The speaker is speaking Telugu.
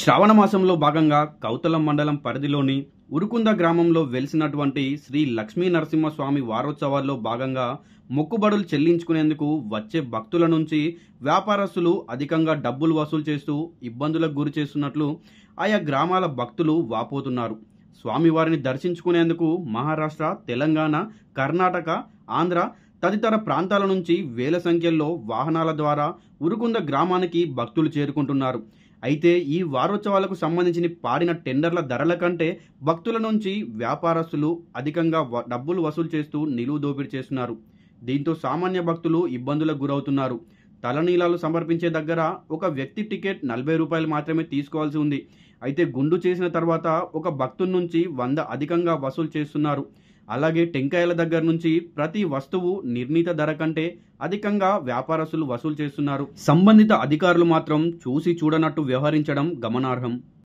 శ్రావణ మాసంలో భాగంగా కౌతలం మండలం పరిధిలోని ఉరుకుంద గ్రామంలో వెలిసినటువంటి శ్రీ లక్ష్మీ నరసింహస్వామి వారోత్సవాల్లో భాగంగా మొక్కుబడులు చెల్లించుకునేందుకు వచ్చే భక్తుల నుంచి వ్యాపారస్తులు అధికంగా డబ్బులు వసూలు చేస్తూ ఇబ్బందులకు గురి చేస్తున్నట్లు ఆయా గ్రామాల భక్తులు వాపోతున్నారు. స్వామివారిని దర్శించుకునేందుకు మహారాష్ట్ర, తెలంగాణ, కర్ణాటక, ఆంధ్ర తదితర ప్రాంతాల నుంచి వేల సంఖ్యలో వాహనాల ద్వారా ఉరుకుంద గ్రామానికి భక్తులు చేరుకుంటున్నారు. అయితే ఈ వారోత్సవాలకు సంబంధించి పాడిన టెండర్ల ధరల కంటే భక్తుల నుంచి వ్యాపారస్తులు అధికంగా డబ్బులు వసూలు చేస్తూ నిలువు దోపిడీ చేస్తున్నారు. దీంతో సామాన్య భక్తులు ఇబ్బందులకు గురవుతున్నారు. తలనీలాలు సమర్పించే దగ్గర ఒక వ్యక్తి టికెట్ 40 రూపాయలు మాత్రమే తీసుకోవాల్సి ఉంది. అయితే గుండు చేసిన తర్వాత ఒక భక్తుడి నుంచి 100 అధికంగా వసూలు చేస్తున్నారు. అలాగే టెంకాయల దగ్గర నుంచి ప్రతి వస్తువు నిర్ణీత ధర కంటే అధికంగా వ్యాపారస్తులు వసూలు చేస్తున్నారు. సంబంధిత అధికారులు మాత్రం చూసి చూడనట్టు వ్యవహరించడం గమనార్హం.